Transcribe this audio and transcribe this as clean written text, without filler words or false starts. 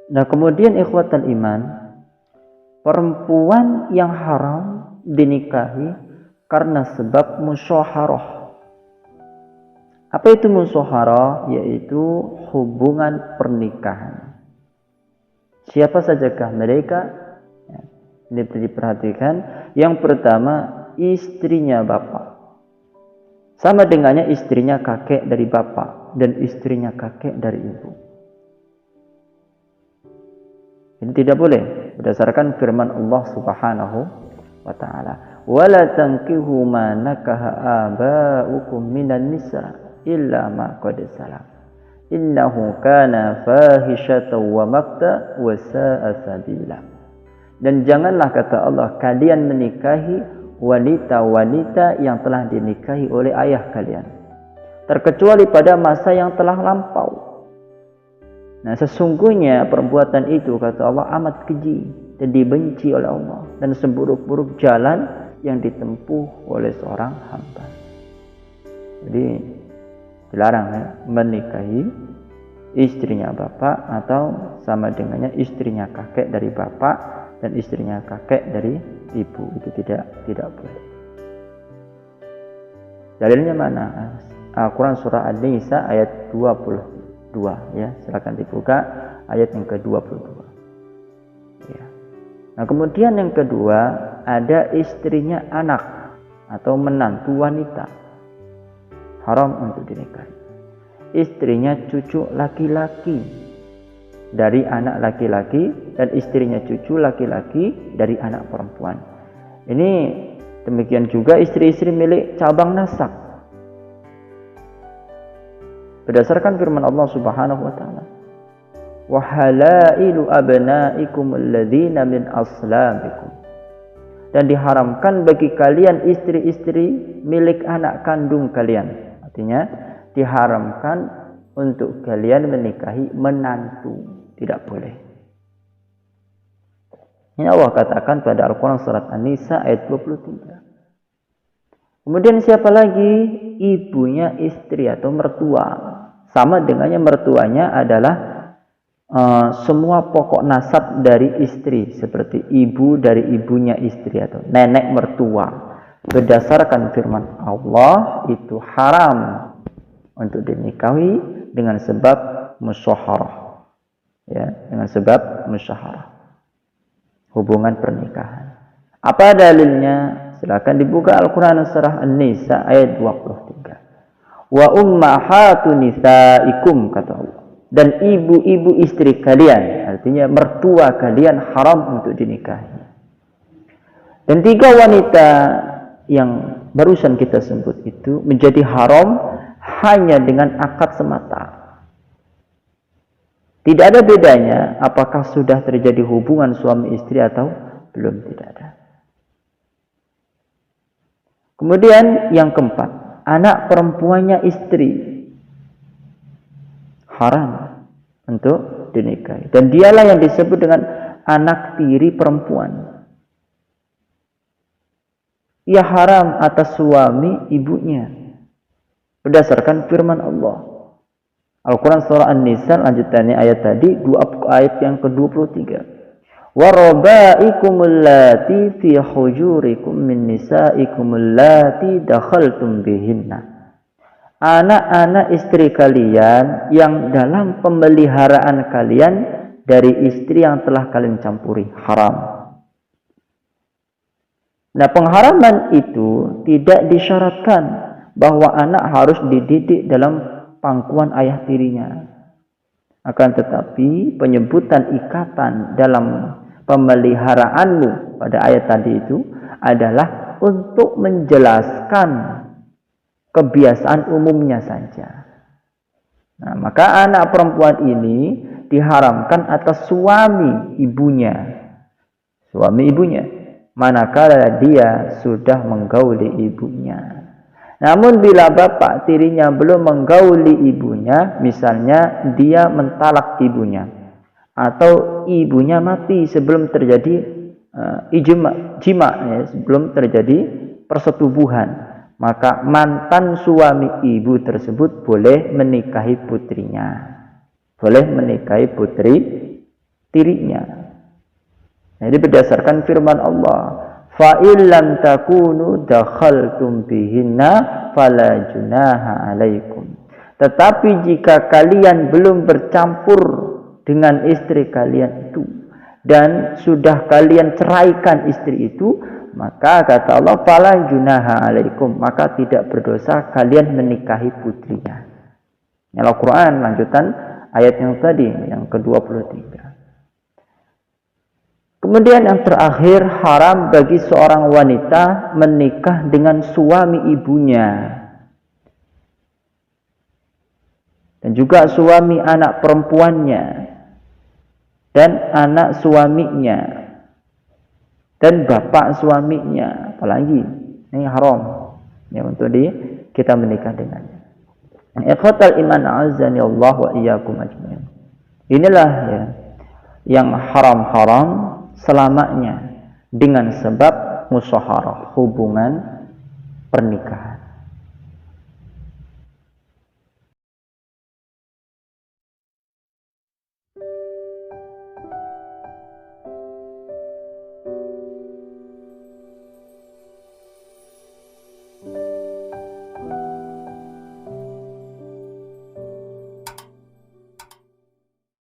Nah, kemudian ikhwatal iman, perempuan yang haram dinikahi karena sebab musyaharah. Apa itu musyaharah? Yaitu hubungan pernikahan. Siapa sajakah mereka? Ya, ini perlu diperhatikan. Yang pertama, istrinya bapak. Sama dengannya istrinya kakek dari bapak dan istrinya kakek dari ibu. Ini tidak boleh berdasarkan firman Allah Subhanahu wa taala. Wala tankihu ma nakaha aba'ukum minan nisa illa ma qad salam. Innahu kana fahishatan wa maqta wa sa'a sabila. Dan janganlah, kata Allah, kalian menikahi wanita-wanita yang telah dinikahi oleh ayah kalian, terkecuali pada masa yang telah lampau. Nah, sesungguhnya perbuatan itu, kata Allah, amat keji dan dibenci oleh Allah, dan seburuk-buruk jalan yang ditempuh oleh seorang hamba. Jadi dilarang ya, menikahi istrinya bapak atau sama dengannya istrinya kakek dari bapak dan istrinya kakek dari ibu. Itu tidak boleh. Dalilnya mana? Al-Quran surah An-Nisa ayat 22 ya. Silakan dibuka ayat yang ke-22. Ya. Nah, kemudian yang kedua, ada istrinya anak atau menantu wanita. Haram untuk dinikahi. Istrinya cucu laki-laki dari anak laki-laki dan istrinya cucu laki-laki dari anak perempuan. Ini demikian juga istri-istri milik cabang nasab. Berdasarkan firman Allah Subhanahu wa taala, "Wa halailu abnaikum alladzina min aslabikum." Dan diharamkan bagi kalian istri-istri milik anak kandung kalian. Artinya diharamkan untuk kalian menikahi menantu. Tidak boleh. Ini Allah katakan pada Al-Quran surat An-Nisa ayat 23. Kemudian siapa lagi? Ibunya istri atau mertua. Sama dengannya mertuanya adalah semua pokok nasab dari istri. Seperti ibu dari ibunya istri atau nenek mertua. Berdasarkan firman Allah, itu haram untuk dinikahi dengan sebab musyaharah. Ya, dengan sebab musyaharah, hubungan pernikahan. Apa dalilnya? Silakan dibuka Al-Quran surah An-Nisa ayat 23. Wa ummahatu nisaikum, kata Allah, dan ibu-ibu istri kalian, artinya mertua kalian, haram untuk dinikahi. Dan tiga wanita yang barusan kita sebut itu menjadi haram hanya dengan akad semata. Tidak ada bedanya apakah sudah terjadi hubungan suami istri atau belum, tidak ada. Kemudian yang keempat, anak perempuannya istri haram untuk dinikahi. Dan dialah yang disebut dengan anak tiri perempuan. Ia haram atas suami ibunya berdasarkan firman Allah. Al-Quran surah An-Nisa lanjutannya ayat tadi, ayat yang ke-23. Wa rabaikumul lati fi hujurikum min nisaikumul lati dakhaltum bihinna. Anak-anak istri kalian yang dalam pemeliharaan kalian dari istri yang telah kalian campuri, haram. Nah, pengharaman itu tidak disyaratkan bahwa anak harus dididik dalam pangkuan ayah tirinya. Akan tetapi penyebutan ikatan dalam pemeliharaanmu pada ayat tadi itu adalah untuk menjelaskan kebiasaan umumnya saja. Nah, maka anak perempuan ini diharamkan atas suami ibunya. Suami ibunya, manakala dia sudah menggauli ibunya. Namun bila bapak tirinya belum menggauli ibunya, misalnya dia mentalak ibunya, atau ibunya mati sebelum terjadi jima, ya, sebelum terjadi persetubuhan, maka mantan suami ibu tersebut boleh menikahi putrinya. Boleh menikahi putri tirinya. Jadi berdasarkan firman Allah, fa illam takunu dakhaltum bihinna fala junaha alaikum. Tetapi jika kalian belum bercampur dengan istri kalian itu dan sudah kalian ceraikan istri itu, maka kata Allah, fala junaha alaikum, maka tidak berdosa kalian menikahi putrinya. Ini Al-Quran lanjutan ayat yang tadi, yang ke-23. Kemudian yang terakhir, haram bagi seorang wanita menikah dengan suami ibunya dan juga suami anak perempuannya dan anak suaminya dan bapak suaminya, apalagi ini haram ya untuk kita menikah dengannya. Ikhwatal iman azani Allah wa iyyakum ajmain. Inilah ya yang haram-haram selamanya dengan sebab musyawarah, hubungan pernikahan.